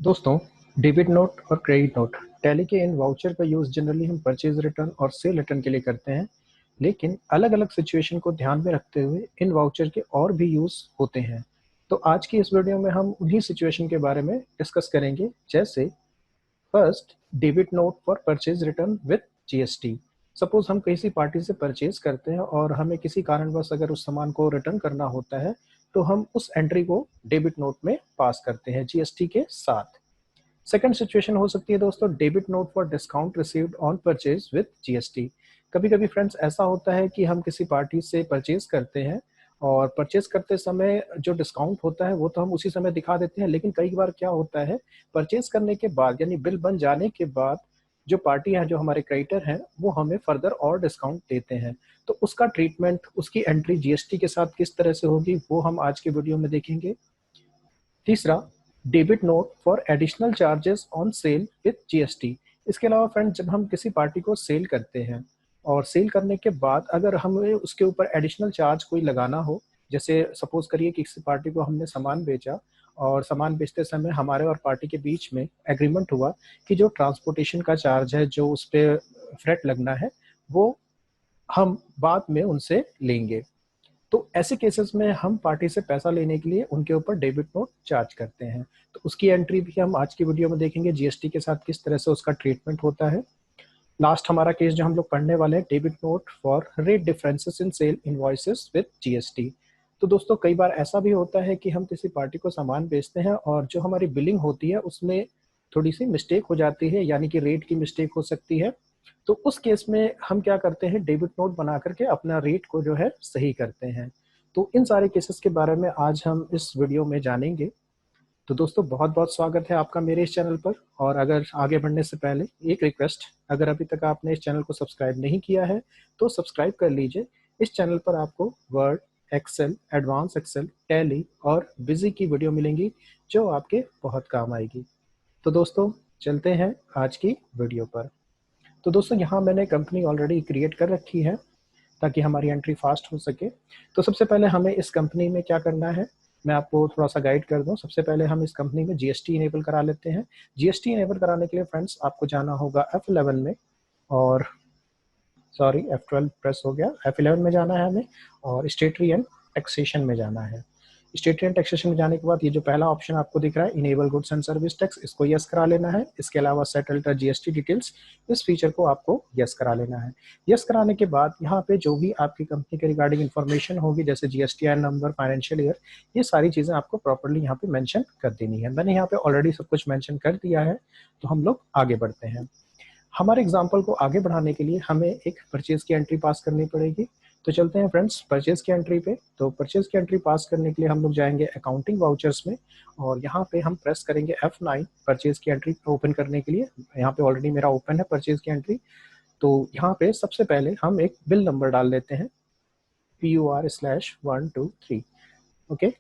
दोस्तों, debit note और credit note tally के इन वाउचर का यूज़ जनरली हम परचेज रिटर्न और सेल रिटर्न के लिए करते हैं। लेकिन अलग अलग सिचुएशन को ध्यान में रखते हुए इन वाउचर के और भी यूज़ होते हैं। तो आज की इस वीडियो में हम उन्हीं सिचुएशन के बारे में डिस्कस करेंगे, जैसे first, debit note for purchase return with GST. Suppose हम किसी पार्टी से परचेज करते हैं और हमें किसी कारणवश अगर उस सामान को रिटर्न करना होता है, तो हम उस एंट्री को डेबिट नोट में पास करते हैं जीएसटी के साथ। सेकंड सिचुएशन हो सकती है दोस्तों, debit note for discount received on purchase with GST. कभी कभी फ्रेंड्स ऐसा होता है कि हम किसी पार्टी से परचेज करते हैं और परचेज करते समय जो डिस्काउंट होता है वो तो हम उसी समय दिखा देते हैं, लेकिन कई बार क्या होता है, परचेज करने के बाद यानी बिल बन जाने के बाद जो पार्टी है, जो हमारे क्रेडिटर हैं, वो हमें फर्दर और डिस्काउंट देते हैं। तो उसका ट्रीटमेंट, उसकी एंट्री जीएसटी के साथ किस तरह से होगी, वो हम आज के वीडियो में देखेंगे। तीसरा, debit note for additional charges on sale with GST. इसके अलावा फ्रेंड, जब हम किसी पार्टी को सेल करते हैं और सेल करने के बाद अगर हमें उसके ऊपर एडिशनल चार्ज कोई लगाना हो, जैसे सपोज करिए कि किसी पार्टी को हमने सामान बेचा और सामान बेचते समय हमारे और पार्टी के बीच में एग्रीमेंट हुआ कि जो ट्रांसपोर्टेशन का चार्ज है, जो उस पर फ्रेट लगना है, वो हम बाद में उनसे लेंगे। तो ऐसे केसेस में हम पार्टी से पैसा लेने के लिए उनके ऊपर डेबिट नोट चार्ज करते हैं। तो उसकी एंट्री भी हम आज की वीडियो में देखेंगे, जीएसटी के साथ किस तरह से उसका ट्रीटमेंट होता है। लास्ट हमारा केस जो हम लोग पढ़ने वाले हैं, debit note for rate differences in sale invoices with GST. तो दोस्तों, कई बार ऐसा भी होता है कि हम किसी पार्टी को सामान बेचते हैं और जो हमारी बिलिंग होती है उसमें थोड़ी सी मिस्टेक हो जाती है, यानी कि रेट की मिस्टेक हो सकती है। तो उस केस में हम क्या करते हैं, डेबिट नोट बना करके अपना रेट को जो है सही करते हैं। तो इन सारे केसेस के बारे में आज हम इस वीडियो में जानेंगे। तो दोस्तों, बहुत बहुत स्वागत है आपका मेरे इस चैनल पर। और अगर आगे बढ़ने से पहले एक रिक्वेस्ट, अगर अभी तक आपने इस चैनल को सब्सक्राइब नहीं किया है तो सब्सक्राइब कर लीजिए। इस चैनल पर आपको Word, Excel, advance Excel, Tally और बिजी की वीडियो मिलेंगी जो आपके बहुत काम आएगी। तो दोस्तों, चलते हैं आज की वीडियो पर। तो दोस्तों, यहाँ मैंने कंपनी ऑलरेडी क्रिएट कर रखी है ताकि हमारी एंट्री फास्ट हो सके। तो सबसे पहले हमें इस कंपनी में क्या करना है, मैं आपको थोड़ा सा गाइड कर दूं। सबसे पहले हम इस कंपनी में जीएसटी इनेबल करा लेते हैं। जीएसटी इनेबल कराने के लिए फ्रेंड्स आपको जाना होगा F11 में, और सॉरी F12 प्रेस हो गया, F11 में जाना है हमें और स्टेटरी एंड टैक्सेशन में जाना है। स्टेटरी एंड टैक्सेशन में जाने के बाद ये जो पहला ऑप्शन आपको दिख रहा है, enable goods and service tax, इसको यस करा लेना है। इसके अलावा सेट अल्टर जीएसटी डिटेल्स, इस फीचर को आपको यस करा लेना है। यस कराने के बाद यहाँ पे जो भी आपकी कंपनी के रिगार्डिंग इन्फॉर्मेशन होगी, जैसे जीएसटीआई नंबर, फाइनेंशियल ईयर, ये सारी चीज़ें आपको प्रॉपरली यहाँ पे मेंशन कर देनी है। मैंने यहाँ पे ऑलरेडी सब कुछ मेंशन कर दिया है। तो हम लोग आगे बढ़ते हैं। हमारे एग्जाम्पल को आगे बढ़ाने के लिए हमें एक परचेज की एंट्री पास करनी पड़ेगी। तो चलते हैं फ्रेंड्स परचेज की एंट्री पे। तो परचेज की एंट्री पास करने के लिए हम लोग जाएंगे अकाउंटिंग वाउचर्स में, और यहाँ पे हम प्रेस करेंगे F9 परचेज की एंट्री ओपन करने के लिए। यहाँ पे ऑलरेडी मेरा ओपन है परचेज की एंट्री। तो यहाँ पे सबसे पहले हम एक बिल नंबर डाल लेते हैं, PUR/123। ओके,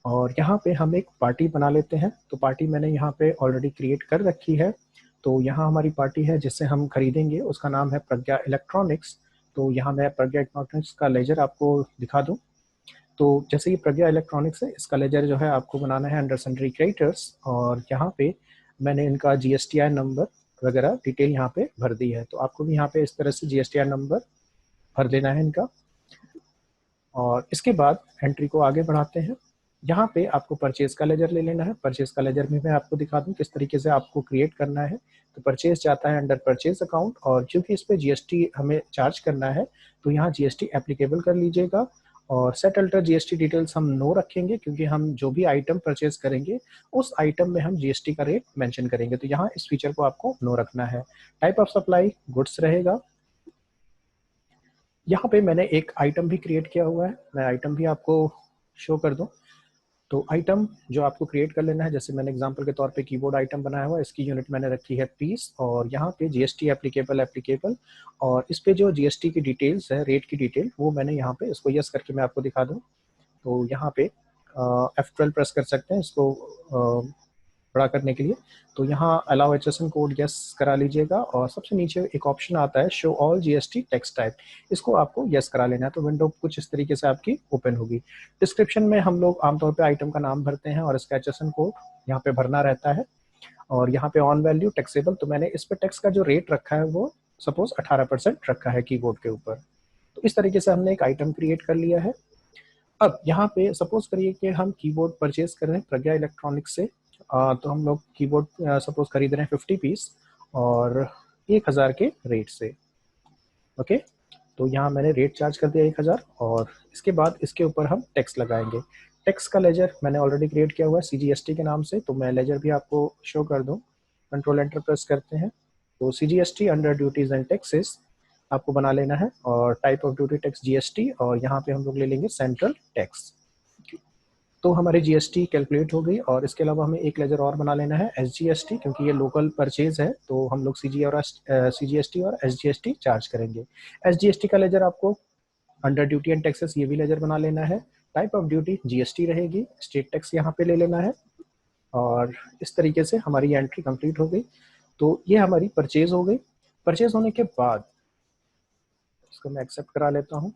और यहाँ पे हम एक पार्टी बना लेते हैं। तो पार्टी मैंने यहाँ पे ऑलरेडी क्रिएट कर रखी है। तो यहाँ हमारी पार्टी है जिससे हम खरीदेंगे, उसका नाम है प्रज्ञा इलेक्ट्रॉनिक्स। तो यहाँ मैं प्रज्ञा इलेक्ट्रॉनिक्स का लेजर आपको दिखा दूँ। तो जैसे ये प्रज्ञा इलेक्ट्रॉनिक्स है, इसका लेजर जो है आपको बनाना है अंडर सन्ड्री क्रेडिटर्स, और यहाँ पे मैंने इनका जीएसटीआई नंबर वगैरह डिटेल यहाँ पे भर दी है। तो आपको भी यहाँ पे इस तरह से जीएसटीआई नंबर भर देना है इनका। और इसके बाद एंट्री को आगे बढ़ाते हैं। यहाँ पे आपको परचेज का लेजर ले लेना है। परचेज का लेजर भी मैं आपको दिखा दूँ किस तरीके से आपको क्रिएट करना है। तो परचेज जाता है अंडर परचेज अकाउंट, और क्योंकि इस पे जीएसटी हमें चार्ज करना है तो यहाँ जीएसटी एप्लीकेबल कर लीजिएगा। और सेट अल्टर जीएसटी डिटेल्स हम नो रखेंगे, क्योंकि हम जो भी आइटम परचेज करेंगे उस आइटम में हम जीएसटी का रेट मेंशन करेंगे। तो यहाँ इस फीचर को आपको नो रखना है। टाइप ऑफ सप्लाई गुड्स रहेगा। यहाँ पे मैंने एक आइटम भी क्रिएट किया हुआ है, मैं आइटम भी आपको शो कर दूं। तो आइटम जो आपको क्रिएट कर लेना है, जैसे मैंने एग्जांपल के तौर पे कीबोर्ड आइटम बनाया हुआ है, इसकी यूनिट मैंने रखी है पीस, और यहाँ पे जीएसटी एप्लीकेबल एप्लीकेबल, और इस पे जो जीएसटी की डिटेल्स है, रेट की डिटेल, वो मैंने यहाँ पे इसको यस करके मैं आपको दिखा दूँ। तो यहाँ पे F12 प्रेस कर सकते हैं इसको बड़ा करने के लिए। तो यहाँ अलाउ एचएसएन कोड यस करा लीजिएगा, और सबसे नीचे एक ऑप्शन आता है show all GST text type, इसको आपको यस करा लेना है। तो विंडो कुछ इस तरीके से आपकी ओपन होगी। डिस्क्रिप्शन में हम लोग आमतौर पे आइटम का नाम भरते हैं और इसका एचएसएन कोड यहाँ पे भरना रहता है। और यहाँ पे ऑन वैल्यू टैक्सेबल, तो मैंने इस पे टैक्स का जो रेट रखा है वो सपोज 18% रखा है कीबोर्ड के ऊपर। तो इस तरीके से हमने एक आइटम क्रिएट कर लिया है। अब यहाँ पे सपोज करिए कि हम कीबोर्ड परचेज कर रहे हैं प्रज्ञा इलेक्ट्रॉनिक्स से, तो हम लोग कीबोर्ड सपोज खरीद रहे हैं 50 पीस और 1000 के रेट से। ओके, तो यहाँ मैंने रेट चार्ज कर दिया 1000 और इसके बाद इसके ऊपर हम टैक्स लगाएंगे। टैक्स का लेजर मैंने ऑलरेडी क्रिएट किया हुआ है CGST के नाम से, तो मैं लेजर भी आपको शो कर दूँ। कंट्रोल एंटर प्रेस करते हैं तो CGST under duties and taxes आपको बना लेना है, और type of duty tax GST, और यहाँ पे हम लोग ले लेंगे सेंट्रल टैक्स। तो हमारी GST कैलकुलेट हो गई, और इसके अलावा हमें एक लेजर और बना लेना है SGST, क्योंकि ये लोकल परचेज है तो हम लोग CGST और SGST चार्ज करेंगे। SGST का लेजर आपको अंडर ड्यूटी एंड टैक्सेस ये भी लेजर बना लेना है। टाइप ऑफ ड्यूटी GST रहेगी, स्टेट टैक्स यहाँ पे ले लेना है, और इस तरीके से हमारी एंट्री कंप्लीट हो गई। तो ये हमारी परचेज हो गई। परचेज होने के बाद इसको मैं एक्सेप्ट करा लेता हूँ।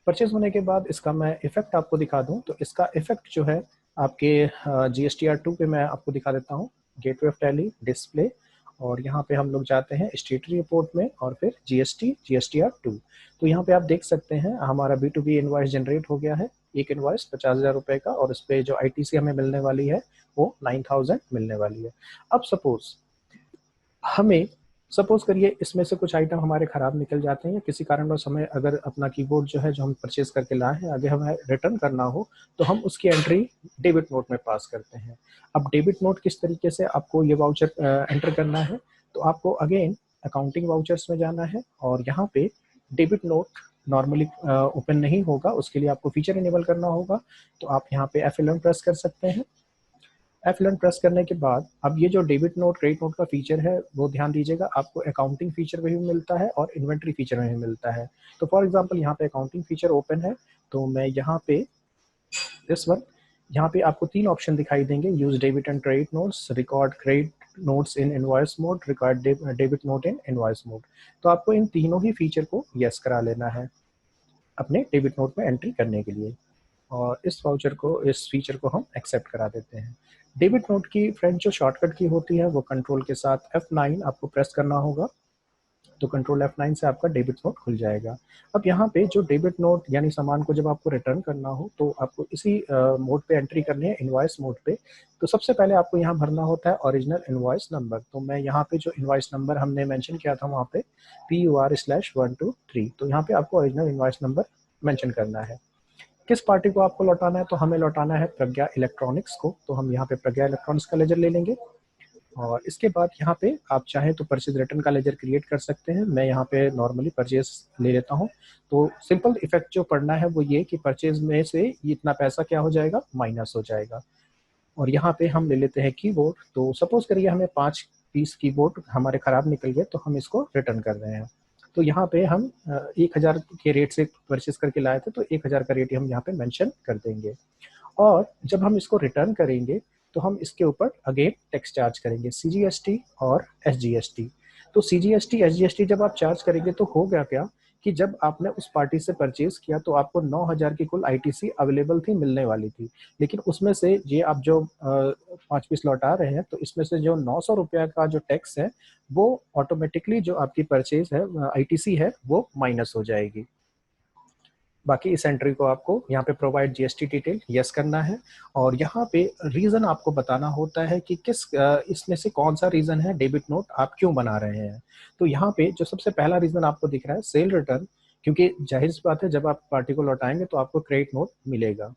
परचेज होने के बाद इसका मैं इफेक्ट आपको दिखा दूं, तो इसका इफेक्ट जो है आपके GSTR2 पे मैं आपको दिखा देता हूँ। गेटवे ऑफ टैली, डिस्प्ले, और यहाँ पे हम लोग जाते हैं स्टेटरी रिपोर्ट में, और फिर GSTR2। तो यहाँ पे आप देख सकते हैं हमारा B2B इनवॉइस जनरेट हो गया है। एक इनवॉइस 50,000 रुपये का, और इस पर जो ITC हमें मिलने वाली है वो 9000 मिलने वाली है। अब हमें सपोज करिए इसमें से कुछ आइटम हमारे खराब निकल जाते हैं, या किसी कारणवश हमें अगर अपना कीबोर्ड जो है जो हम परचेज करके लाए हैं आगे हमें रिटर्न करना हो, तो हम उसकी एंट्री डेबिट नोट में पास करते हैं। अब डेबिट नोट किस तरीके से आपको ये वाउचर एंटर करना है, तो आपको अगेन अकाउंटिंग वाउचर्स में जाना है, और यहाँ पे डेबिट नोट नॉर्मली ओपन नहीं होगा, उसके लिए आपको फीचर इनेबल करना होगा। तो आप यहाँ पे F11 प्रेस कर सकते हैं। F11 प्रेस करने के बाद अब ये जो डेबिट नोट क्रेडिट नोट का फीचर है वो ध्यान दीजिएगा, आपको अकाउंटिंग फीचर में भी मिलता है और इन्वेंट्री फीचर में भी मिलता है। तो फॉर एग्जांपल यहाँ पे अकाउंटिंग फीचर ओपन है, तो मैं यहाँ पे इस वक्त यहाँ पे आपको 3 ऑप्शन दिखाई देंगे, use debit and credit notes, record credit notes in invoice mode, record debit note in invoice mode. तो आपको इन तीनों ही फीचर को यस करा लेना है अपने डेबिट नोट में एंट्री करने के लिए, और इस फीचर को हम एक्सेप्ट करा देते हैं। डेबिट नोट की फ्रेंड जो शॉर्टकट की होती है वो कंट्रोल के साथ F9 आपको प्रेस करना होगा, तो कंट्रोल F9 से आपका डेबिट नोट खुल जाएगा। अब यहाँ पे जो डेबिट नोट यानी सामान को जब आपको रिटर्न करना हो तो आपको इसी मोड पे एंट्री करनी है, इनवॉइस मोड पे। तो सबसे पहले आपको यहाँ भरना होता है ओरिजिनल इनवॉइस नंबर। तो मैं यहाँ पे जो इनवॉइस नंबर हमने मेंशन किया था वहाँ पे PUR/123, तो यहाँ पे आपको ओरिजिनल इनवॉइस नंबर मेंशन करना है। किस पार्टी को आपको लौटाना है, तो हमें लौटाना है प्रज्ञा इलेक्ट्रॉनिक्स को, तो हम यहाँ पे प्रज्ञा इलेक्ट्रॉनिक्स का लेजर ले लेंगे, और इसके बाद यहाँ पे आप चाहें तो परचेज रिटर्न का लेजर क्रिएट कर सकते हैं। मैं यहाँ पे नॉर्मली परचेज ले लेता हूँ। तो सिंपल इफेक्ट जो पढ़ना है वो ये कि परचेज में से इतना पैसा क्या हो जाएगा, माइनस हो जाएगा। और यहाँ पे हम ले लेते हैं कीबोर्ड, तो सपोज करिए हमें 5 पीस कीबोर्ड हमारे खराब निकल गए, तो हम इसको रिटर्न कर रहे हैं। तो यहाँ पे हम 1000 के रेट से परचेज करके लाए थे, तो 1000 का रेट हम यहाँ पे मेंशन कर देंगे। और जब हम इसको रिटर्न करेंगे तो हम इसके ऊपर अगेन टैक्स चार्ज करेंगे, CGST और SGST। तो CGST SGST जब आप चार्ज करेंगे तो होगा क्या कि जब आपने उस पार्टी से परचेज किया तो आपको 9000 की कुल ITC अवेलेबल थी, मिलने वाली थी, लेकिन उसमें से ये आप जो 5 पीस लौटा रहे हैं, तो इसमें से जो 900 रुपया का जो टैक्स है वो ऑटोमेटिकली जो आपकी परचेज है ITC है वो माइनस हो जाएगी। बाकी इस एंट्री को आपको यहाँ पे प्रोवाइड GST डिटेल यस करना है, और यहाँ पे रीजन आपको बताना होता है कि इसमें से कौन सा रीजन है डेबिट नोट आप क्यों बना रहे हैं। तो यहाँ पे जो सबसे पहला रीजन आपको दिख रहा है सेल रिटर्न, क्योंकि जाहिर सी बात है जब आप पार्टी को लौटाएंगे तो आपको क्रेडिट नोट मिलेगा,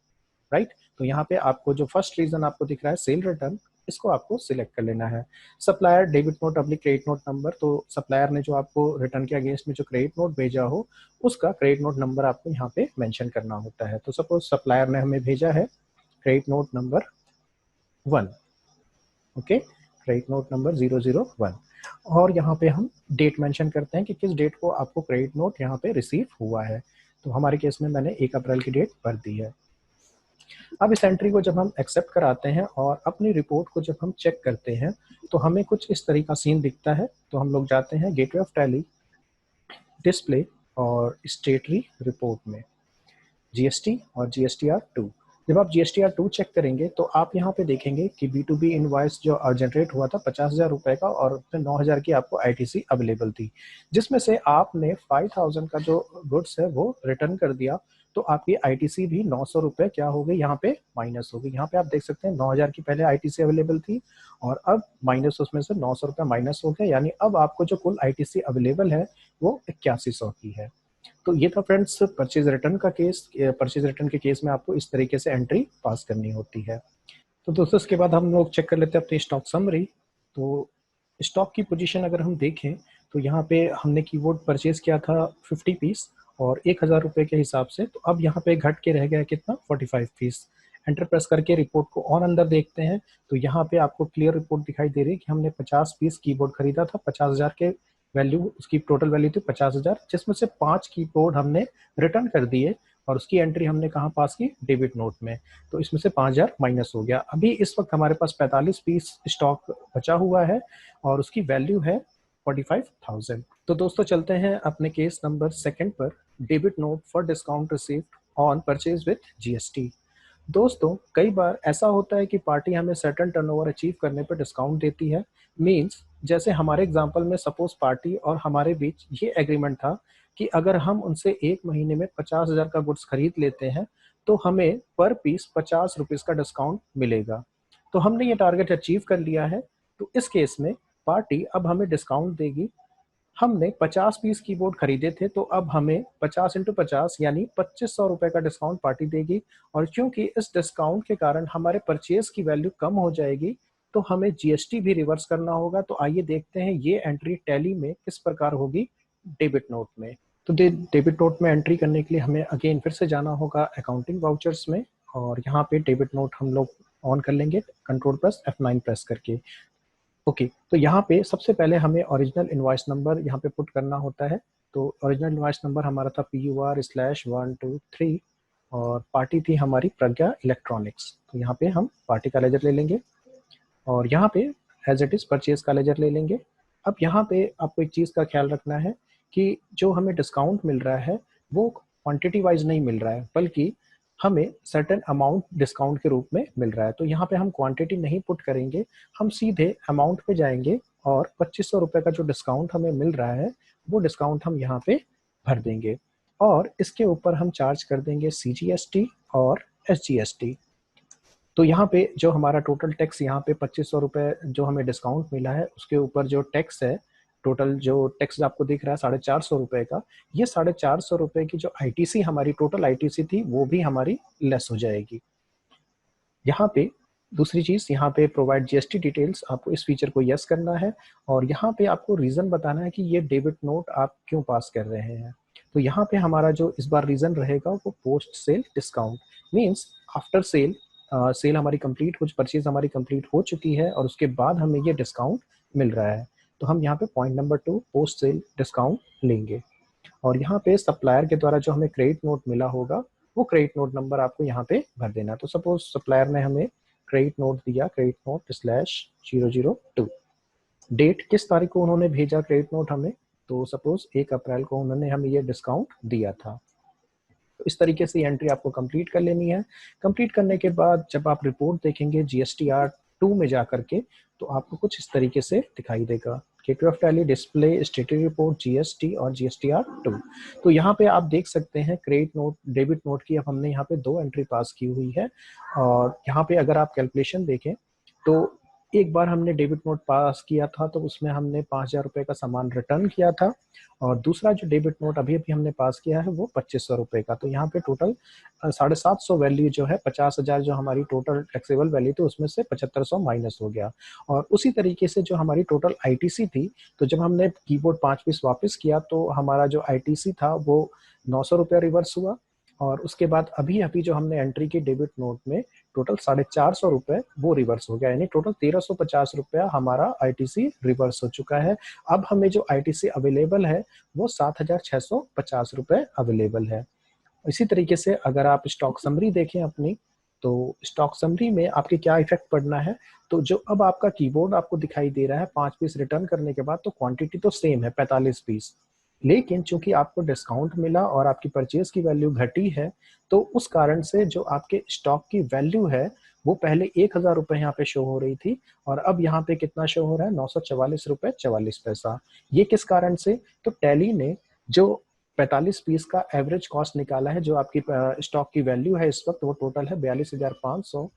राइट। तो यहाँ पे आपको जो फर्स्ट रीजन आपको दिख रहा है सेल रिटर्न, इसको आपको सिलेक्ट कर लेना है। Supplier debit note oblique credit note number, तो सप्लायर ने जो आपको रिटर्न के अगेंस्ट में जो क्रेडिट नोट भेजा हो उसका क्रेडिट नोट नंबर आपको यहाँ पे मेंशन करना होता है। तो सपोज सप्लायर ने हमें भेजा है credit note number 1, okay, credit note number 001, और यहाँ पे हम डेट मेंशन करते हैं कि किस डेट को आपको क्रेडिट नोट यहाँ पे रिसीव हुआ है। तो हमारे केस में मैंने 1 अप्रैल की डेट भर दी है। अब इस एंट्री को जब हम एक्सेप्ट कराते हैं और अपनी रिपोर्ट को जब हम चेक करते हैं तो हमें कुछ इस तरह का सीन दिखता है। तो हम लोग जाते हैं गेटवे ऑफ टैली, डिस्प्ले और स्टेटरी रिपोर्ट में, GST और GSTR2। जब आप GSTR2 चेक करेंगे तो आप यहाँ पे देखेंगे कि B2B इनवॉइस जो जनरेट हुआ था 50,000 रुपए का, और उसमें 9,000 की आपको ITC अवेलेबल थी, जिसमें से आपने 5,000 का जो गुड्स है वो रिटर्न कर दिया। तो आपकी ITC भी 900 रुपए क्या हो गई, यहाँ पे माइनस हो गई। यहाँ पे आप देख सकते हैं 9,000 की पहले ITC अवेलेबल थी और अब माइनस उसमें से 900 रुपये माइनस हो गया, यानी अब आपको जो कुल ITC अवेलेबल है वो 8100 की है। तो ये था फ्रेंड्स परचेज रिटर्न का केस। परचेज रिटर्न के केस में आपको इस तरीके से एंट्री पास करनी होती है। तो दोस्तों इसके बाद हम लोग चेक कर लेते हैं अपनी स्टॉक समरी। तो स्टॉक की पोजीशन अगर हम देखें तो यहाँ पे हमने कीबोर्ड परचेज किया था 50 पीस और 1,000 रुपये के हिसाब से, तो अब यहाँ पे घट के रह गया कितना, 45 पीस। एंटर प्रेस करके रिपोर्ट को और अंदर देखते हैं तो यहाँ पे आपको क्लियर रिपोर्ट दिखाई दे रही है कि हमने 50 पीस कीबोर्ड खरीदा था, 50,000 के वैल्यू, उसकी टोटल वैल्यू थी 50,000, जिसमें से 5 कीबोर्ड हमने रिटर्न कर दिए और उसकी एंट्री हमने कहाँ पास की, डेबिट नोट में। तो इसमें से 5,000 माइनस हो गया। अभी इस वक्त हमारे पास 45 पीस स्टॉक बचा हुआ है और उसकी वैल्यू है 45,000। तो दोस्तों चलते हैं अपने केस नंबर सेकंड पर, debit note for discount received on purchase with GST। दोस्तों कई बार ऐसा होता है कि पार्टी हमें सर्टेन टर्नओवर अचीव करने पर डिस्काउंट देती है। मींस जैसे हमारे एग्जांपल में सपोज पार्टी और हमारे बीच ये एग्रीमेंट था कि अगर हम उनसे एक महीने में 50,000 का गुड्स खरीद लेते हैं तो हमें पर पीस 50 रुपीज़ का डिस्काउंट मिलेगा। तो हमने ये टारगेट अचीव कर लिया है। तो इस केस में पार्टी अब हमें डिस्काउंट देगी। हमने 50 पीस कीबोर्ड खरीदे थे तो अब हमें 50 इंटू 50 यानी 2500 रुपए का डिस्काउंट पार्टी देगी। और क्योंकि इस डिस्काउंट के कारण हमारे परचेज की वैल्यू कम हो जाएगी तो हमें GST भी रिवर्स करना होगा। तो आइए देखते हैं ये एंट्री टैली में किस प्रकार होगी डेबिट नोट में। तो डेबिट नोट में एंट्री करने के लिए हमें अगेन फिर से जाना होगा अकाउंटिंग वाउचर्स में, और यहाँ पे डेबिट नोट हम लोग ऑन कर लेंगे कंट्रोल प्लस F9 प्रेस करके। ओके, तो यहाँ पे सबसे पहले हमें ओरिजिनल इनवॉइस नंबर यहाँ पे पुट करना होता है। तो ओरिजिनल इनवॉइस नंबर हमारा था PUR/123 और पार्टी थी हमारी प्रज्ञा इलेक्ट्रॉनिक्स। तो यहाँ पे हम पार्टी का लेजर ले लेंगे और यहाँ पे एज इट इज़ परचेज का लेजर ले लेंगे। अब यहाँ पे आपको एक चीज़ का ख्याल रखना है कि जो हमें डिस्काउंट मिल रहा है वो क्वांटिटी वाइज नहीं मिल रहा है, बल्कि हमें सर्टेन अमाउंट डिस्काउंट के रूप में मिल रहा है। तो यहाँ पे हम क्वांटिटी नहीं पुट करेंगे, हम सीधे अमाउंट पे जाएंगे और 2500 रुपये का जो डिस्काउंट हमें मिल रहा है वो डिस्काउंट हम यहाँ पे भर देंगे और इसके ऊपर हम चार्ज कर देंगे CGST और SGST। तो यहाँ पे जो हमारा टोटल टैक्स यहाँ पे 2500 रुपये जो हमें डिस्काउंट मिला है उसके ऊपर जो टैक्स है, टोटल जो टैक्स आपको दिख रहा है 450 रुपये का, ये 450 रुपये की जो ITC हमारी टोटल ITC थी वो भी हमारी लेस हो जाएगी। यहाँ पे दूसरी चीज़, यहाँ पे प्रोवाइड GST डिटेल्स, आपको इस फीचर को यस करना है और यहाँ पे आपको रीज़न बताना है कि ये डेबिट नोट आप क्यों पास कर रहे हैं। तो यहाँ पे हमारा जो इस बार रीज़न रहेगा वो post sale discount, means after sale, sale हमारी कंप्लीट, कुछ परचेज हमारी कंप्लीट हो चुकी है और उसके बाद हमें ये डिस्काउंट मिल रहा है। तो हम यहाँ पे point number 2 post sale discount लेंगे और यहाँ पे सप्लायर के द्वारा जो हमें क्रेडिट नोट मिला होगा वो क्रेडिट नोट नंबर आपको यहाँ पे भर देना। तो सपोज सप्लायर ने हमें क्रेडिट नोट दिया, क्रेडिट नोट /002, डेट किस तारीख को उन्होंने भेजा क्रेडिट नोट हमें, तो सपोज 1 अप्रैल को उन्होंने हमें ये डिस्काउंट दिया था। तो इस तरीके से एंट्री आपको कंप्लीट कर लेनी है। कंप्लीट करने के बाद जब आप रिपोर्ट देखेंगे GSTR2 में जा करके तो आपको कुछ इस तरीके से दिखाई देगा, gateway of tally, display, status report, GST और GSTR2। तो यहाँ पे आप देख सकते हैं क्रेडिट नोट डेबिट नोट की अब हमने यहाँ पे 2 एंट्री पास की हुई है। और यहाँ पे अगर आप कैलकुलेशन देखें तो एक बार हमने डेबिट नोट पास किया था तो उसमें हमने 5,000 रुपये का सामान रिटर्न किया था और दूसरा जो डेबिट नोट अभी अभी हमने पास किया है वो 2500 रुपये का। तो यहाँ पे टोटल 750 वैल्यू जो है, 50,000 जो हमारी टोटल टैक्सेबल वैल्यू थी उसमें से 7500 माइनस हो गया। और उसी तरीके से जो हमारी टोटल ITC थी, तो जब हमने कीबोर्ड 5 पीस वापस किया तो हमारा जो ITC था वो 900 रुपया रिवर्स हुआ। और उसके बाद अभी अभी जो हमने एंट्री की डेबिट नोट में टोटल 450 रुपये वो रिवर्स हो गया, यानी टोटल 1350 रुपया हमारा ITC रिवर्स हो चुका है। अब हमें जो ITC अवेलेबल है वो 7,650 रुपये अवेलेबल है। इसी तरीके से अगर आप स्टॉक समरी देखें अपनी, तो स्टॉक समरी में आपके क्या इफेक्ट पड़ना है, तो जो अब आपका कीबोर्ड आपको दिखाई दे रहा है 5 पीस रिटर्न करने के बाद, तो क्वांटिटी तो सेम है 45 पीस, लेकिन चूंकि आपको डिस्काउंट मिला और आपकी परचेज की वैल्यू घटी है, तो उस कारण से जो आपके स्टॉक की वैल्यू है वो पहले 1,000 रुपये यहाँ पे शो हो रही थी और अब यहाँ पे कितना शो हो रहा है, 944 रुपये 44 पैसा। ये किस कारण से, तो टैली ने जो 45 पीस का एवरेज कॉस्ट निकाला है, जो आपकी स्टॉक की वैल्यू है इस वक्त वो टोटल है 42,500,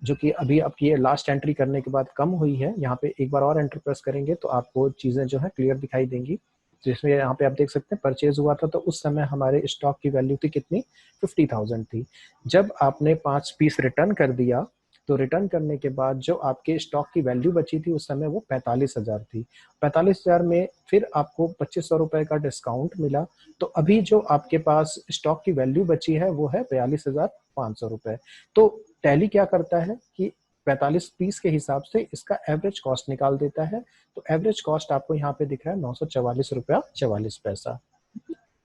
जो कि अभी आपकी लास्ट एंट्री करने के बाद कम हुई है। यहाँ पे एक बार और एंटर प्रेस करेंगे तो आपको चीज़ें जो है क्लियर दिखाई देंगी। जिसमें यहाँ पे आप देख सकते हैं परचेज हुआ था तो उस समय हमारे स्टॉक की वैल्यू थी कितनी, 50,000 थी। जब आपने 5 पीस रिटर्न कर दिया तो रिटर्न करने के बाद जो आपके स्टॉक की वैल्यू बची थी उस समय वो 45,000 थी। 45,000 में फिर आपको 2,500 रुपये का डिस्काउंट मिला, तो अभी जो आपके पास स्टॉक की वैल्यू बची है वो है 42,500 रुपये। तो टैली क्या करता है कि 45 पीस के हिसाब से इसका एवरेज कॉस्ट निकाल देता है। तो एवरेज कॉस्ट आपको यहाँ पे दिख रहा है 944 रुपया 44 पैसा।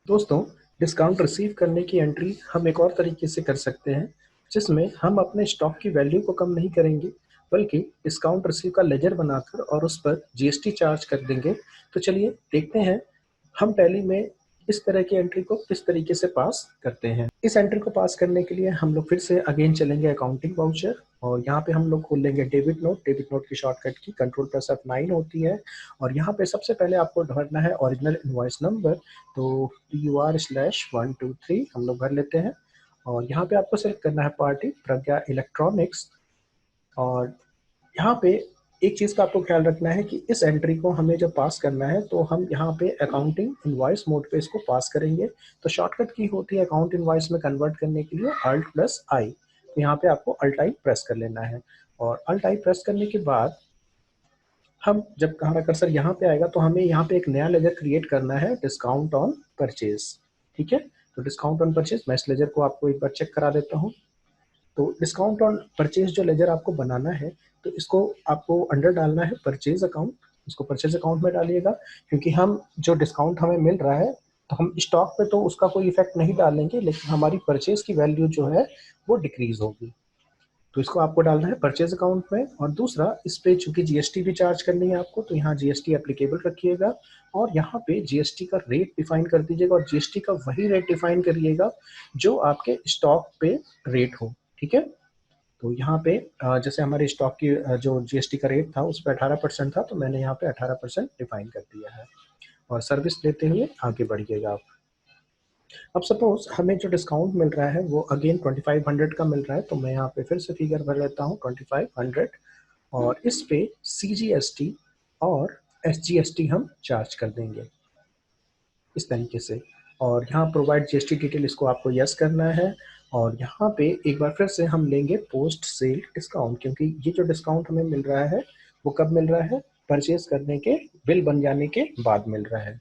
दोस्तों, डिस्काउंट रिसीव करने की एंट्री हम एक और तरीके से कर सकते हैं, जिसमें हम अपने स्टॉक की वैल्यू को कम नहीं करेंगे बल्कि डिस्काउंट रिसीव का लेजर बनाकर और उस पर जीएसटी चार्ज कर देंगे। तो चलिए देखते हैं हम टैली में इस तरह की एंट्री को किस तरीके से पास करते हैं। इस एंट्री को पास करने के लिए हम लोग फिर से अगेन चलेंगे अकाउंटिंग वाउचर और यहाँ पे हम लोग खोल लेंगे डेबिट नोट। डेबिट नोट की शॉर्टकट की Ctrl+F9 होती है और यहाँ पे सबसे पहले आपको भरना है ओरिजिनल इनवॉइस नंबर। तो PUR/123 हम लोग भर लेते हैं और यहाँ पे आपको सेलेक्ट करना है पार्टी प्रज्ञा इलेक्ट्रॉनिक्स। और यहाँ पे एक चीज़ का आपको ख्याल रखना है कि इस एंट्री को हमें जब पास करना है तो हम यहाँ पे अकाउंटिंग इनवॉइस मोड पे इसको पास करेंगे। तो शॉर्टकट की होती है अकाउंट इनवॉइस में कन्वर्ट करने के लिए Alt+I। तो यहाँ पे आपको Alt+I प्रेस कर लेना है और Alt+I प्रेस करने के बाद हम जब हमारा कर्सर यहाँ पे आएगा तो हमें यहाँ पे एक नया लेजर क्रिएट करना है, डिस्काउंट ऑन परचेज। ठीक है, तो डिस्काउंट ऑन परचेज मैं इस लेजर को आपको एक बार चेक करा देता हूँ। तो डिस्काउंट ऑन परचेज जो लेजर आपको बनाना है तो इसको आपको अंडर डालना है परचेज अकाउंट। इसको परचेज अकाउंट में डालिएगा, क्योंकि हम जो डिस्काउंट हमें मिल रहा है तो हम स्टॉक पे तो उसका कोई इफेक्ट नहीं डालेंगे, लेकिन हमारी परचेज की वैल्यू जो है वो डिक्रीज होगी। तो इसको आपको डालना है परचेज अकाउंट में। और दूसरा, इस पे चूंकि जीएसटी भी चार्ज करनी है आपको, तो यहाँ जीएसटी एप्लीकेबल रखिएगा और यहाँ पे जीएसटी का रेट डिफाइन कर दीजिएगा और जीएसटी का वही रेट डिफाइन करिएगा जो आपके स्टॉक पे रेट हो। ठीक है, तो यहाँ पे जैसे हमारे स्टॉक की जो जीएसटी का रेट था उस पर 18% था, तो मैंने यहाँ पे 18% डिफाइन कर दिया है और सर्विस देते हुए आगे बढ़िएगा आप। अब सपोज हमें जो डिस्काउंट मिल रहा है वो अगेन 2500 का मिल रहा है, तो मैं यहाँ पे फिर से फिगर भर लेता हूँ 2500 और इस पे CGST और SGST हम चार्ज कर देंगे इस तरीके से। और यहाँ प्रोवाइड जीएसटी डिटेल, इसको आपको यस करना है। और यहाँ पे एक बार फिर से हम लेंगे पोस्ट सेल डिस्काउंट, क्योंकि ये जो डिस्काउंट हमें मिल रहा है वो कब मिल रहा है, परचेज करने के बिल बन जाने के बाद मिल रहा है।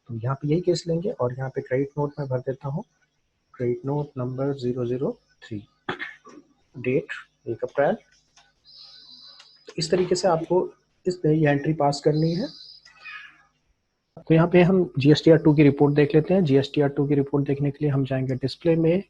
तो यहाँ पे यही केस लेंगे और यहाँ पे क्रेडिट नोट में भर देता हूँ, क्रेडिट नोट नंबर 003, डेट 1 अप्रैल। तो इस तरीके से आपको इस ये एंट्री पास करनी है। तो यहाँ पे हम GSTR2 की रिपोर्ट देख लेते हैं। GSTR2 की रिपोर्ट देखने के लिए हम जाएंगे डिस्प्ले में,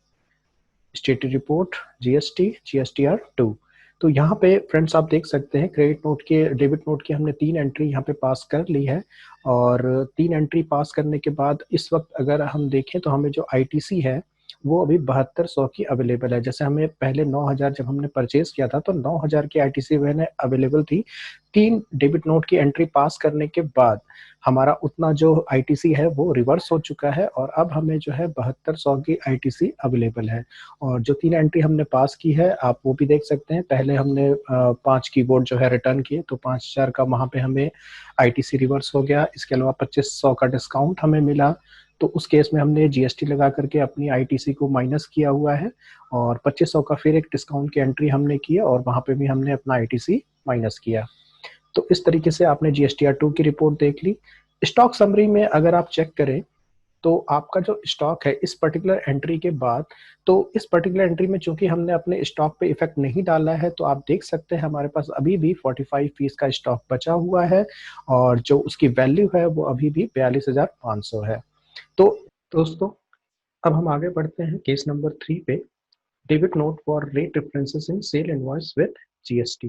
स्टेटस रिपोर्ट, GST, GSTR2। तो यहाँ पे फ्रेंड्स आप देख सकते हैं क्रेडिट नोट के, डेबिट नोट की हमने 3 एंट्री यहाँ पे पास कर ली है और 3 एंट्री पास करने के बाद इस वक्त अगर हम देखें तो हमें जो ITC है वो अभी 7200 की अवेलेबल है। जैसे हमें पहले 9,000 जब हमने परचेज किया था तो 9,000 की ITC मैंने अवेलेबल थी। 3 डेबिट नोट की एंट्री पास करने के बाद हमारा उतना जो ITC है वो रिवर्स हो चुका है और अब हमें जो है 7200 की ITC अवेलेबल है। और जो 3 एंट्री हमने पास की है आप वो भी देख सकते हैं। पहले हमने 5 कीबोर्ड जो है रिटर्न किए तो 5,000 का वहाँ पे हमें ITC रिवर्स हो गया। इसके अलावा 2500 का डिस्काउंट हमें मिला, तो उस केस में हमने GST लगा करके अपनी ITC को माइनस किया हुआ है और 2500 का फिर एक डिस्काउंट की एंट्री हमने की और वहाँ पे भी हमने अपना ITC माइनस किया। तो इस तरीके से आपने GSTR2 की रिपोर्ट देख ली। स्टॉक समरी में अगर आप चेक करें तो आपका जो स्टॉक है इस पर्टिकुलर एंट्री के बाद, तो इस पर्टिकुलर एंट्री में चूंकि हमने अपने स्टॉक पे इफेक्ट नहीं डाला है तो आप देख सकते हैं हमारे पास अभी भी 45 पीस का स्टॉक बचा हुआ है और जो उसकी वैल्यू है वो अभी भी 42,500 है। तो दोस्तों, अब हम आगे बढ़ते हैं केस नंबर 3 पे, debit note for rate differences in sale invoice with GST।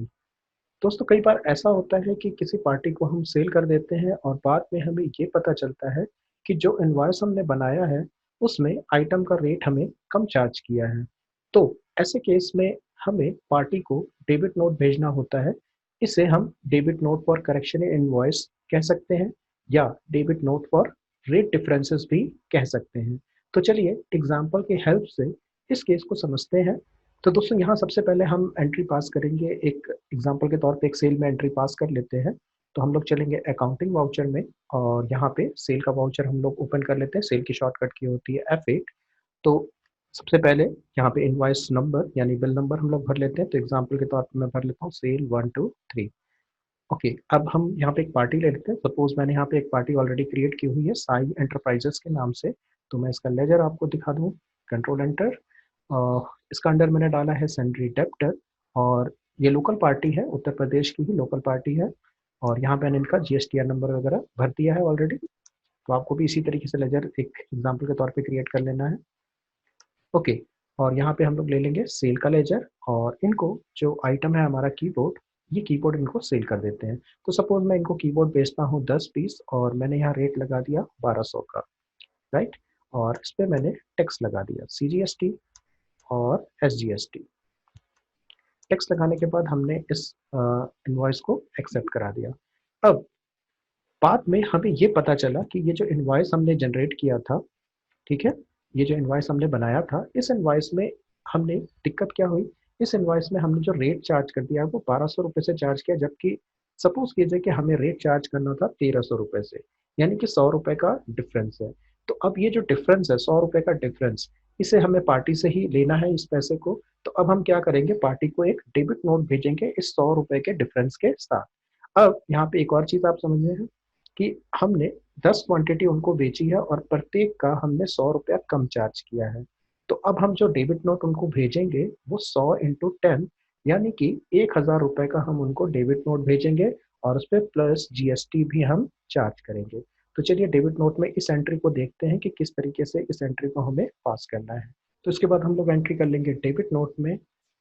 दोस्तों, कई बार ऐसा होता है कि किसी पार्टी को हम सेल कर देते हैं और बाद में हमें ये पता चलता है कि जो इनवॉइस हमने बनाया है उसमें आइटम का रेट हमें कम चार्ज किया है। तो ऐसे केस में हमें पार्टी को डेबिट नोट भेजना होता है। इसे हम debit note for correction invoice कह सकते हैं या debit note for rate differences भी कह सकते हैं। तो चलिए एग्जाम्पल की हेल्प से इस केस को समझते हैं। तो दोस्तों यहाँ सबसे पहले हम एंट्री पास करेंगे, एक एग्जाम्पल के तौर पे एक सेल में एंट्री पास कर लेते हैं। तो हम लोग चलेंगे अकाउंटिंग वाउचर में और यहाँ पे सेल का वाउचर हम लोग ओपन कर लेते हैं। सेल की शॉर्टकट की होती है F8। तो सबसे पहले यहाँ पे इनवॉइस नंबर यानी बिल नंबर हम लोग भर लेते हैं। तो एग्जाम्पल के तौर पर मैं भर लेता हूँ सेल 123। ओके, अब हम यहाँ पे एक पार्टी ले लेते हैं। सपोज मैंने यहाँ पे एक पार्टी ऑलरेडी क्रिएट की हुई है साई एंटरप्राइजेस के नाम से। तो मैं इसका लेजर आपको दिखा दूँ, कंट्रोल एंटर। इसका अंडर मैंने डाला है सैंड्री डेप्टर और ये लोकल पार्टी है, उत्तर प्रदेश की ही लोकल पार्टी है। और यहाँ पे मैंने इनका GSTR नंबर वगैरह भर दिया है ऑलरेडी। तो आपको भी इसी तरीके से लेजर एक एग्जाम्पल के तौर पे क्रिएट कर लेना है। ओके, और यहाँ पे हम लोग ले लेंगे सेल का लेजर और इनको जो आइटम है हमारा कीबोर्ड, ये कीबोर्ड इनको सेल कर देते हैं। तो सपोज मैं इनको कीबोर्ड बेचता हूँ 10 पीस और मैंने यहाँ रेट लगा दिया 1200 का, राइट। और इस पर मैंने टैक्स लगा दिया CGST और SGST। टैक्स लगाने के बाद हमने इस इनवॉइस को एक्सेप्ट करा दिया। अब बाद में हमें ये पता चला कि ये जो इनवॉइस हमने जनरेट किया था, ठीक है, ये जो इनवॉइस हमने बनाया था, इस इनवॉइस में हमने दिक्कत क्या हुई, इस इनवॉइस में हमने जो रेट चार्ज कर दिया वो 1200 रुपये से चार्ज किया, जबकि सपोज कीजिए कि हमें रेट चार्ज करना था 1300 रुपये से, यानी कि 100 रुपये का डिफरेंस है। तो अब ये जो डिफरेंस है 100 रुपये का डिफरेंस, इसे हमें पार्टी से ही लेना है इस पैसे को। तो अब हम क्या करेंगे, पार्टी को एक डेबिट नोट भेजेंगे इस 100 रुपये के डिफरेंस के साथ। अब यहाँ पे एक और चीज आप समझ रहे हैं कि हमने 10 क्वांटिटी उनको बेची है और प्रत्येक का हमने 100 रुपया कम चार्ज किया है। तो अब हम जो डेबिट नोट उनको भेजेंगे वो 100 × 10 यानी कि 1000 रुपये का हम उनको डेबिट नोट भेजेंगे और उस पर प्लस GST भी हम चार्ज करेंगे। तो चलिए डेबिट नोट में इस एंट्री को देखते हैं कि किस तरीके से इस एंट्री को हमें पास करना है। तो इसके बाद हम लोग एंट्री कर लेंगे डेबिट नोट में।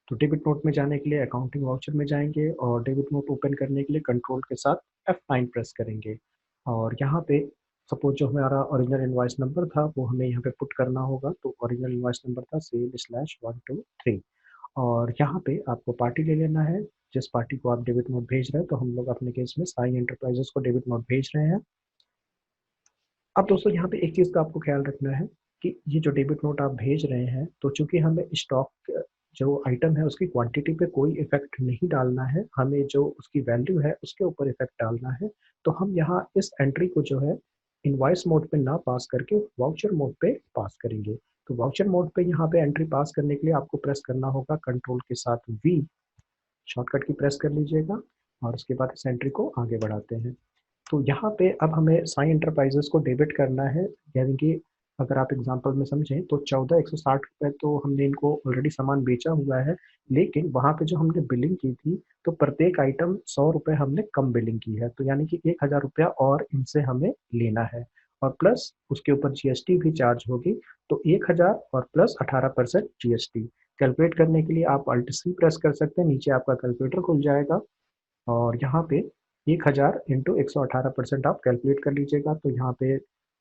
तो डेबिट नोट में जाने के लिए अकाउंटिंग वाउचर में जाएंगे और डेबिट नोट ओपन करने के लिए कंट्रोल के साथ F9 प्रेस करेंगे। और यहाँ पे सपोज जो हमारा ओरिजिनल इनवॉइस नंबर था वो हमें यहाँ पे पुट करना होगा। तो ओरिजिनल इनवॉइस नंबर था सेल/123 और यहाँ पे आपको पार्टी ले लेना है जिस पार्टी को आप डेबिट नोट भेज रहे हैं। तो हम लोग अपने केस में साई एंटरप्राइजेस को डेबिट नोट भेज रहे हैं। अब दोस्तों यहाँ पे एक चीज़ का आपको ख्याल रखना है कि ये जो डेबिट नोट आप भेज रहे हैं, तो चूंकि हमें स्टॉक जो आइटम है उसकी क्वांटिटी पे कोई इफेक्ट नहीं डालना है, हमें जो उसकी वैल्यू है उसके ऊपर इफेक्ट डालना है। तो हम यहाँ इस एंट्री को जो है इनवॉइस मोड पे ना पास करके वाउचर मोड पे पास करेंगे। तो वाउचर मोड पे यहाँ पे एंट्री पास करने के लिए आपको प्रेस करना होगा कंट्रोल के साथ V, शॉर्टकट की प्रेस कर लीजिएगा और उसके बाद इस एंट्री को आगे बढ़ाते हैं। तो यहाँ पे अब हमें साई एंटरप्राइजेस को डेबिट करना है, यानी कि अगर आप एग्जांपल में समझें तो 14,160 रुपये तो हमने इनको ऑलरेडी सामान बेचा हुआ है, लेकिन वहाँ पे जो हमने बिलिंग की थी तो प्रत्येक आइटम 100 रुपये हमने कम बिलिंग की है। तो यानी कि 1000 रुपया और इनसे हमें लेना है और प्लस उसके ऊपर GST भी चार्ज होगी। तो 1000 और प्लस 18% GST। कैलकुलेट करने के लिए आप Alt+C प्रेस कर सकते हैं, नीचे आपका कैलकुलेटर खुल जाएगा और यहाँ पे 1000 × 118% आप कैलकुलेट कर लीजिएगा। तो यहाँ पे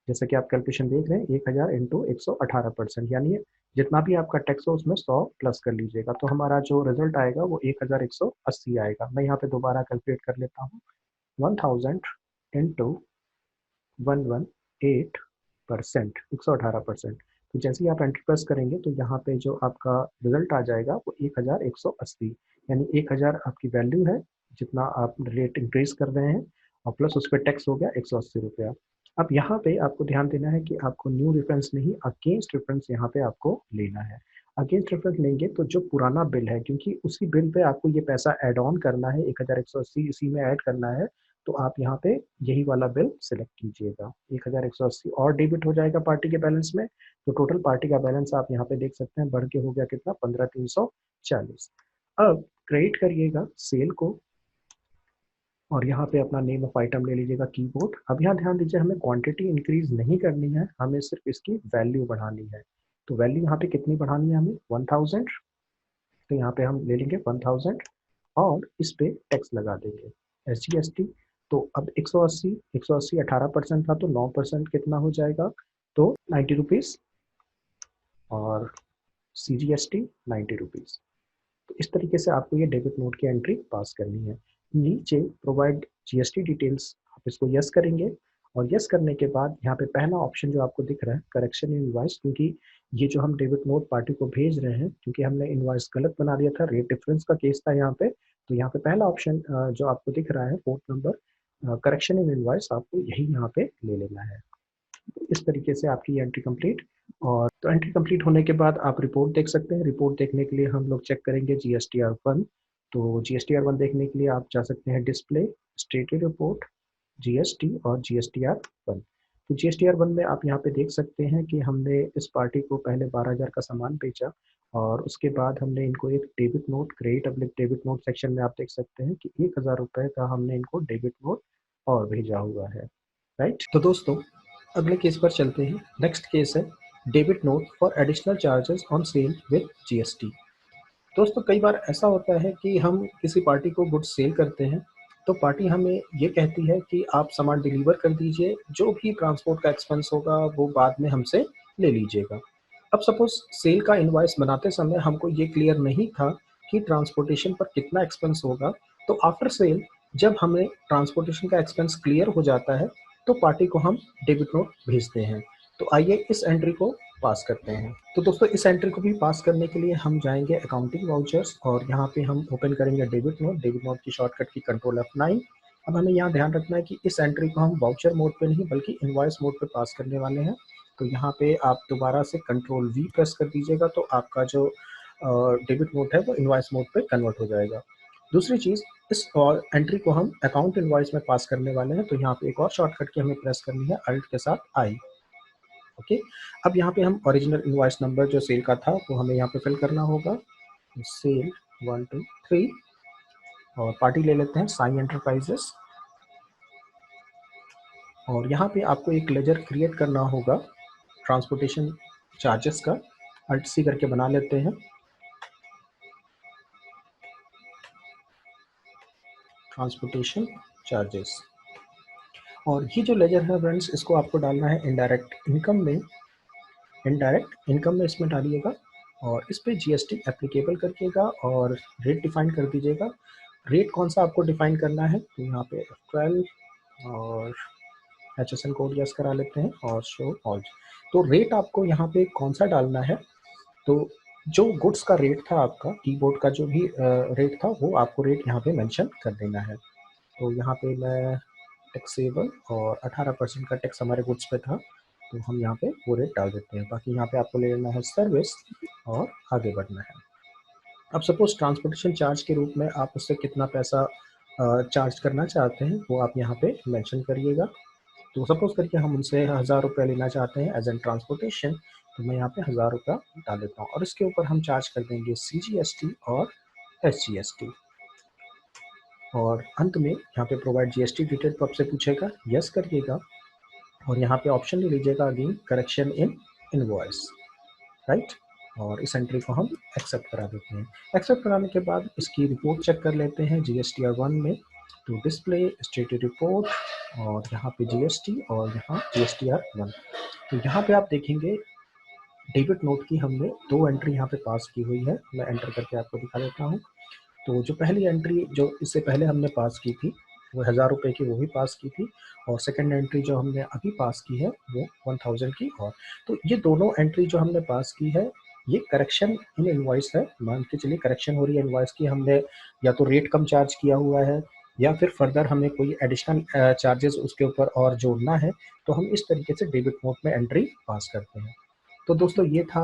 जैसे कि आप कैलकुलेशन देख रहे हैं 1000 × 118%, यानी जितना भी आपका टैक्स हो उसमें 100 प्लस कर लीजिएगा। तो हमारा जो रिजल्ट आएगा वो 1180 आएगा। मैं यहाँ पे दोबारा कैलकुलेट कर लेता हूँ, 1000 × 118%, 118%। तो जैसे ही आप एंटर प्रेस करेंगे तो यहाँ पे जो आपका रिजल्ट आ जाएगा वो 1180, यानी 1000 आपकी वैल्यू है जितना आप रेट इंक्रीज कर रहे हैं और प्लस उस पर टैक्स हो गया 180 रुपया। अब यहाँ पे आपको ध्यान देना है कि आपको न्यू रेफरेंस नहीं अगेंस्ट रेफरेंस यहाँ पे आपको लेना है। अगेंस्ट रेफरेंस लेंगे तो जो पुराना बिल है, क्योंकि उसी बिल पे आपको ये पैसा ऐड ऑन करना है, 1180 इसी में ऐड करना है। तो आप यहाँ पे यही वाला बिल सिलेक्ट कीजिएगा, 1180 और डेबिट हो जाएगा पार्टी के बैलेंस में। तो टोटल पार्टी का बैलेंस आप यहाँ पे देख सकते हैं बढ़ के हो गया कितना, 15,340। अब क्रेडिट करिएगा सेल को और यहाँ पे अपना नेम ऑफ आइटम ले लीजिएगा कीबोर्ड। अब यहाँ ध्यान दीजिए हमें क्वांटिटी इंक्रीज नहीं करनी है, हमें सिर्फ इसकी वैल्यू बढ़ानी है। तो वैल्यू यहाँ पे कितनी बढ़ानी है हमें, 1000। तो यहाँ पे हम ले लेंगे 1000 और इस पे टैक्स लगा देंगे SGST। तो अब 180 180 18% था, तो 9% कितना हो जाएगा, तो 90 रुपीज़, और CGST 90 रुपीज़। तो इस तरीके से आपको ये डेबिट नोट की एंट्री पास करनी है। नीचे प्रोवाइड जीएसटी डिटेल्स, आप इसको यस करेंगे, और यस करने के बाद यहाँ पे पहला ऑप्शन जो आपको दिख रहा है करेक्शन इन इनवॉइस, क्योंकि ये जो हम डेबिट नोट पार्टी को भेज रहे हैं, क्योंकि हमने इनवॉइस गलत बना दिया था, रेट डिफरेंस का केस था यहाँ पे, तो यहाँ पे पहला ऑप्शन जो आपको दिख रहा है 4th number correction in invoice, आपको यही यहाँ पे ले लेना है। इस तरीके से आपकी एंट्री कंप्लीट। और तो एंट्री कंप्लीट होने के बाद आप रिपोर्ट देख सकते हैं। रिपोर्ट देखने के लिए हम लोग चेक करेंगे GSTR1। तो GSTR1 देखने के लिए आप जा सकते हैं डिस्प्ले, स्टेटरी रिपोर्ट, GST और GSTR1। तो GSTR1 में आप यहाँ पे देख सकते हैं कि हमने इस पार्टी को पहले 12,000 का सामान बेचा, और उसके बाद हमने इनको एक debit note, credit oblique debit note section में आप देख सकते हैं कि 1,000 रुपये का हमने इनको डेबिट नोट और भेजा हुआ है, राइट। तो दोस्तों अगले केस पर चलते हैं। नेक्स्ट केस है debit note for additional charges on sale with GST। दोस्तों कई बार ऐसा होता है कि हम किसी पार्टी को गुड्स सेल करते हैं, तो पार्टी हमें ये कहती है कि आप सामान डिलीवर कर दीजिए, जो भी ट्रांसपोर्ट का एक्सपेंस होगा वो बाद में हमसे ले लीजिएगा। अब सपोज सेल का इनवॉइस बनाते समय हमको ये क्लियर नहीं था कि ट्रांसपोर्टेशन पर कितना एक्सपेंस होगा, तो आफ्टर सेल जब हमें ट्रांसपोर्टेशन का एक्सपेंस क्लियर हो जाता है, तो पार्टी को हम डेबिट नोट भेजते हैं। तो आइए इस एंट्री को पास करते हैं। तो दोस्तों इस एंट्री को भी पास करने के लिए हम जाएंगे अकाउंटिंग वाउचर्स, और यहाँ पे हम ओपन करेंगे डेबिट नोट। डेबिट नोट की शॉर्टकट की कंट्रोल F9। अब हमें यहाँ ध्यान रखना है कि इस एंट्री को हम वाउचर मोड पे नहीं बल्कि इनवॉइस मोड पे पास करने वाले हैं। तो यहाँ पे आप दोबारा से कंट्रोल V प्रेस कर दीजिएगा, तो आपका जो डेबिट नोट है वो इनवॉइस मोड पे कन्वर्ट हो जाएगा। दूसरी चीज़, इस और एंट्री को हम अकाउंट इनवॉइस में पास करने वाले हैं, तो यहाँ पे एक और शॉर्टकट की हमें प्रेस करनी है, अल्ट के साथ I। ओके। अब यहाँ पे हम ओरिजिनल इनवॉइस नंबर जो सेल का था वो हमें यहाँ पे फिल करना होगा, सेल 123, और पार्टी ले लेते हैं साई एंटरप्राइजेस। और यहाँ पे आपको एक लेजर क्रिएट करना होगा ट्रांसपोर्टेशन चार्जेस का, अल्ट सी करके बना लेते हैं, ट्रांसपोर्टेशन चार्जेस। और ये जो लेजर है फ्रेंड्स, इसको आपको डालना है इनडायरेक्ट इनकम में, इनडायरेक्ट इनकम में इसमें डालिएगा, और इस पे GST एप्लीकेबल करिएगा, और रेट डिफाइन कर दीजिएगा। रेट कौन सा आपको डिफाइन करना है, तो यहाँ पे F12, और HSN कोड यस करा लेते हैं, और शो ऑल। तो रेट आपको यहाँ पे कौन सा डालना है, तो जो गुड्स का रेट था आपका, कीबोर्ड का जो भी रेट था वो आपको रेट यहाँ पे मेंशन कर देना है। तो यहाँ पे मैं टैक्सेबल, और 18% का टैक्स हमारे गुड्स पे था, तो हम यहाँ पे वो रेट डाल देते हैं। बाकी यहाँ पे आपको ले लेना है सर्विस, और आगे बढ़ना है। अब सपोज ट्रांसपोर्टेशन चार्ज के रूप में आप उससे कितना पैसा चार्ज करना चाहते हैं वो आप यहाँ पे मेंशन करिएगा। तो सपोज करके हम उनसे 1,000 रुपये लेना चाहते हैं एज एन ट्रांसपोर्टेशन, तो मैं यहाँ पे 1,000 रुपया डाल देता हूँ, और इसके ऊपर हम चार्ज कर देंगे CGST और SGST। और अंत में यहाँ पे प्रोवाइड GST डिटेल तो आपसे पूछेगा, यस करिएगा, और यहाँ पे ऑप्शन ले लीजिएगा again correction in invoice, right. और इस एंट्री को हम एक्सेप्ट करा देते हैं। एक्सेप्ट कराने के बाद इसकी रिपोर्ट चेक कर लेते हैं GSTR1 में। तो डिस्प्ले, स्टेटरी रिपोर्ट, और यहाँ पे GST, और यहाँ GSTR1। तो यहाँ पे आप देखेंगे डेबिट नोट की हमने 2 एंट्री यहाँ पे पास की हुई है। मैं एंटर करके आपको दिखा देता हूँ। तो जो पहली एंट्री जो इससे पहले हमने पास की थी वो 1,000 रुपये की, वो भी पास की थी, और सेकंड एंट्री जो हमने अभी पास की है वो 1,000 की। और तो ये दोनों एंट्री जो हमने पास की है ये करेक्शन इन इनवॉइस है। मान के चलिए करेक्शन हो रही है इनवॉइस की, हमने या तो रेट कम चार्ज किया हुआ है, या फिर फर्दर हमें कोई एडिशनल चार्जेस उसके ऊपर और जोड़ना है, तो हम इस तरीके से डेबिट नोट में एंट्री पास करते हैं। तो दोस्तों ये था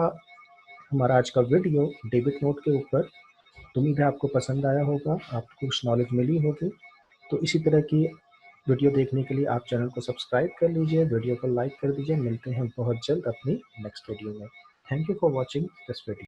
हमारा आज का वीडियो डेबिट नोट के ऊपर। उम्मीद है आपको पसंद आया होगा, आपको कुछ नॉलेज मिली होगी। तो इसी तरह की वीडियो देखने के लिए आप चैनल को सब्सक्राइब कर लीजिए, वीडियो को लाइक कर दीजिए। मिलते हैं बहुत जल्द अपनी नेक्स्ट वीडियो में। Thank you for watching this video.